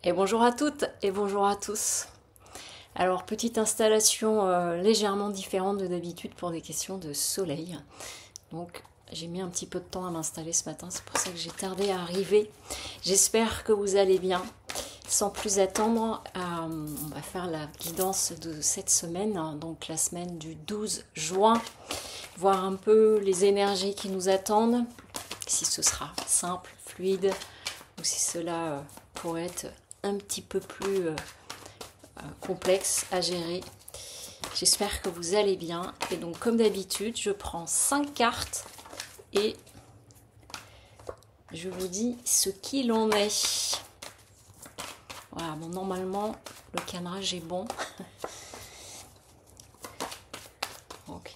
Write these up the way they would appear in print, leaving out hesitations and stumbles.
Et bonjour à toutes et bonjour à tous. Alors, petite installation légèrement différente de d'habitude pour des questions de soleil. Donc, j'ai mis un petit peu de temps à m'installer ce matin, c'est pour ça que j'ai tardé à arriver. J'espère que vous allez bien. Sans plus attendre, on va faire la guidance de cette semaine, hein, donc la semaine du 12 juin, voir un peu les énergies qui nous attendent, si ce sera simple, fluide, ou si cela pourrait être un petit peu plus complexe à gérer. J'espère que vous allez bien. Et donc, comme d'habitude, je prends 5 cartes et je vous dis ce qu'il en est. Voilà, bon, normalement, le cadrage est bon. Ok.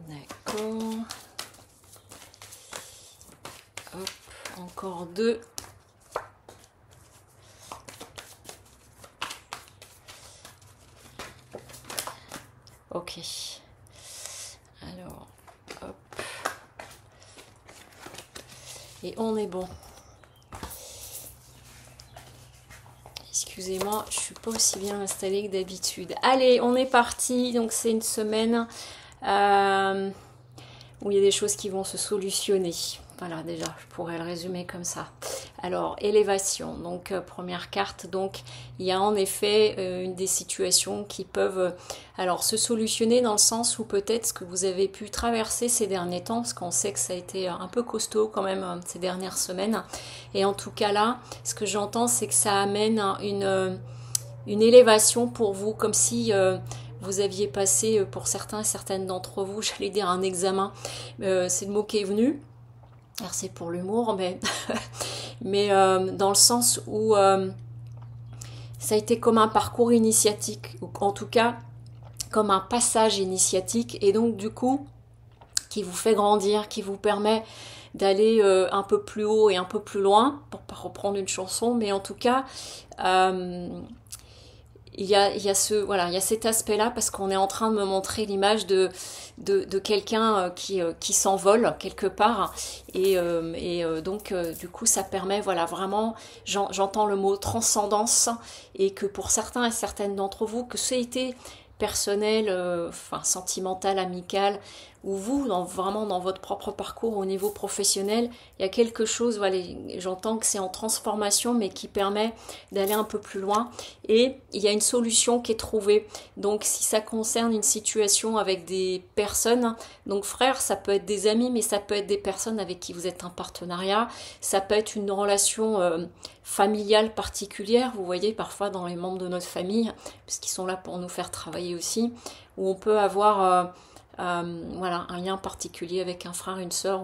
D'accord. Hop, encore 2. Ok. Alors, hop. Et on est bon. Excusez-moi, je suis pas aussi bien installée que d'habitude. Allez, on est parti. Donc c'est une semaine où il y a des choses qui vont se solutionner. Voilà, déjà, je pourrais le résumer comme ça. Alors, élévation, donc première carte, donc il y a en effet une des situations qui peuvent alors se solutionner dans le sens où peut-être ce que vous avez pu traverser ces derniers temps, parce qu'on sait que ça a été un peu costaud quand même ces dernières semaines, et en tout cas là, ce que j'entends, c'est que ça amène une élévation pour vous, comme si vous aviez passé pour certains et certaines d'entre vous, j'allais dire un examen, c'est le mot qui est venu. Alors c'est pour l'humour, mais dans le sens où ça a été comme un parcours initiatique, ou en tout cas comme un passage initiatique, et donc du coup qui vous fait grandir, qui vous permet d'aller un peu plus haut et un peu plus loin, pour pas reprendre une chanson, mais en tout cas il y a cet aspect-là, parce qu'on est en train de me montrer l'image de quelqu'un qui s'envole quelque part, et donc du coup ça permet, voilà, vraiment, j'entends le mot transcendance, et que pour certains et certaines d'entre vous, que ça a été personnel, sentimental, amical, ou vous, vraiment dans votre propre parcours au niveau professionnel, il y a quelque chose, voilà, j'entends que c'est en transformation, mais qui permet d'aller un peu plus loin, et il y a une solution qui est trouvée. Donc si ça concerne une situation avec des personnes, donc frères, ça peut être des amis, mais ça peut être des personnes avec qui vous êtes en partenariat, ça peut être une relation familiale particulière, vous voyez, parfois dans les membres de notre famille, puisqu'ils sont là pour nous faire travailler aussi, où on peut avoir voilà, un lien particulier avec un frère, une sœur,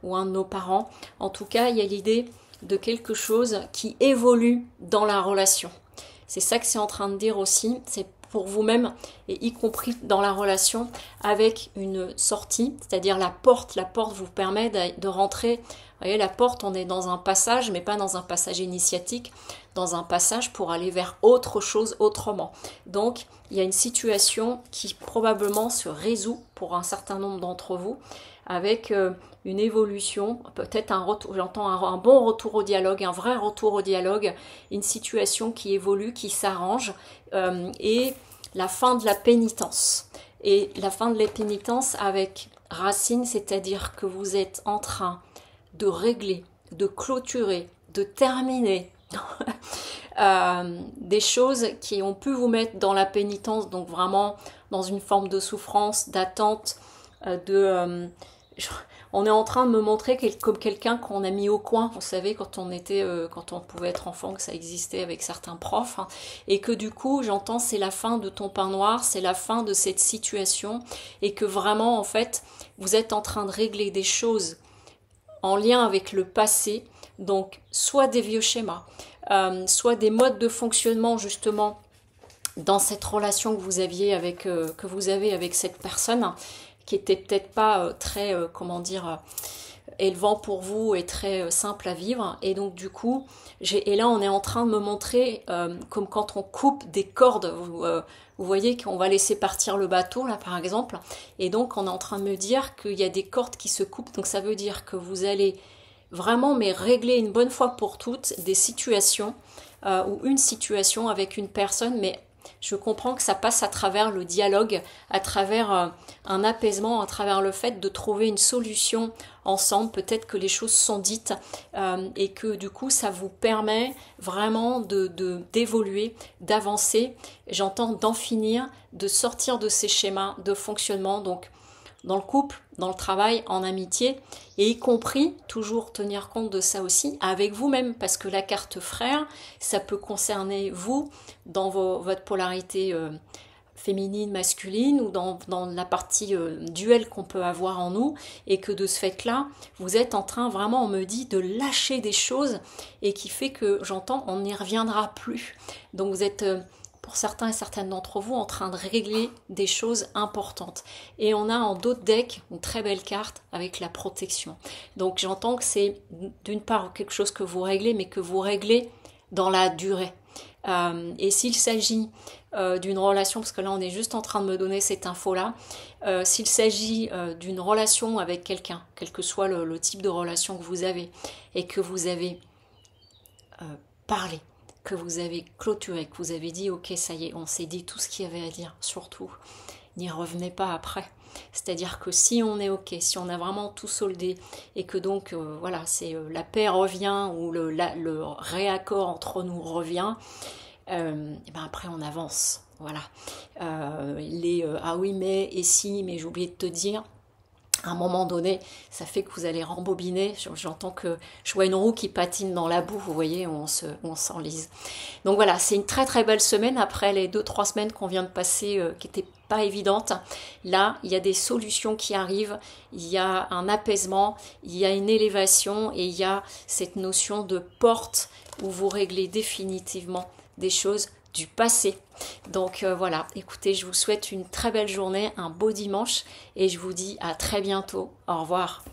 ou un de nos parents. En tout cas, il y a l'idée de quelque chose qui évolue dans la relation. C'est ça que c'est en train de dire aussi, c'est pour vous-même, et y compris dans la relation, avec une sortie, c'est-à-dire la porte vous permet de rentrer. Vous voyez, la porte, on est dans un passage, mais pas dans un passage initiatique, dans un passage pour aller vers autre chose autrement. Donc, il y a une situation qui probablement se résout pour un certain nombre d'entre vous, avec une évolution, peut-être un retour, j'entends un bon retour au dialogue, un vrai retour au dialogue, une situation qui évolue, qui s'arrange, et la fin de la pénitence. Et la fin de la pénitence avec racine, c'est-à-dire que vous êtes en train de régler, de clôturer, de terminer des choses qui ont pu vous mettre dans la pénitence, donc vraiment dans une forme de souffrance, d'attente, on est en train de me montrer comme quelqu'un qu'on a mis au coin, vous savez, quand on pouvait être enfant, que ça existait avec certains profs, hein, et que du coup, j'entends, c'est la fin de ton pain noir, c'est la fin de cette situation, et que vraiment, en fait, vous êtes en train de régler des choses en lien avec le passé, donc soit des vieux schémas, soit des modes de fonctionnement justement dans cette relation que vous avez avec cette personne, qui était peut-être pas très, comment dire, et le vent pour vous est très simple à vivre. Et donc du coup, et là on est en train de me montrer comme quand on coupe des cordes. Vous voyez qu'on va laisser partir le bateau là par exemple. Et donc on est en train de me dire qu'il y a des cordes qui se coupent. Donc ça veut dire que vous allez vraiment régler une bonne fois pour toutes des situations ou une situation avec une personne, mais je comprends que ça passe à travers le dialogue, à travers un apaisement, à travers le fait de trouver une solution ensemble. Peut-être que les choses sont dites et que du coup ça vous permet vraiment d'évoluer, d'avancer, j'entends d'en finir, de sortir de ces schémas de fonctionnement. Donc dans le couple, dans le travail, en amitié, et y compris toujours tenir compte de ça aussi avec vous-même, parce que la carte frère, ça peut concerner vous dans votre polarité féminine, masculine, ou dans la partie duel qu'on peut avoir en nous, et que de ce fait-là, vous êtes en train vraiment, on me dit, de lâcher des choses, et qui fait que, j'entends, on n'y reviendra plus. Donc vous êtes... pour certains et certaines d'entre vous, en train de régler des choses importantes. Et on a en d'autres decks une très belle carte avec la protection. Donc j'entends que c'est d'une part quelque chose que vous réglez, mais que vous réglez dans la durée. Et s'il s'agit d'une relation, parce que là on est juste en train de me donner cette info-là, s'il s'agit d'une relation avec quelqu'un, quel que soit le type de relation que vous avez, et que vous avez parlé, que vous avez clôturé, que vous avez dit ok ça y est, on s'est dit tout ce qu'il y avait à dire, surtout n'y revenez pas après. C'est-à-dire que si on est ok, si on a vraiment tout soldé et que donc voilà, c'est la paix revient ou le réaccord entre nous revient, et ben après on avance. Voilà. Ah oui mais et si, mais j'ai oublié de te dire. À un moment donné, ça fait que vous allez rembobiner. J'entends que je vois une roue qui patine dans la boue, vous voyez, on s'enlise. Donc voilà, c'est une très très belle semaine après les 2-3 semaines qu'on vient de passer qui n'étaient pas évidentes. Là, il y a des solutions qui arrivent, il y a un apaisement, il y a une élévation et il y a cette notion de porte où vous réglez définitivement des choses du passé. Donc voilà, écoutez, je vous souhaite une très belle journée, un beau dimanche et je vous dis à très bientôt. Au revoir.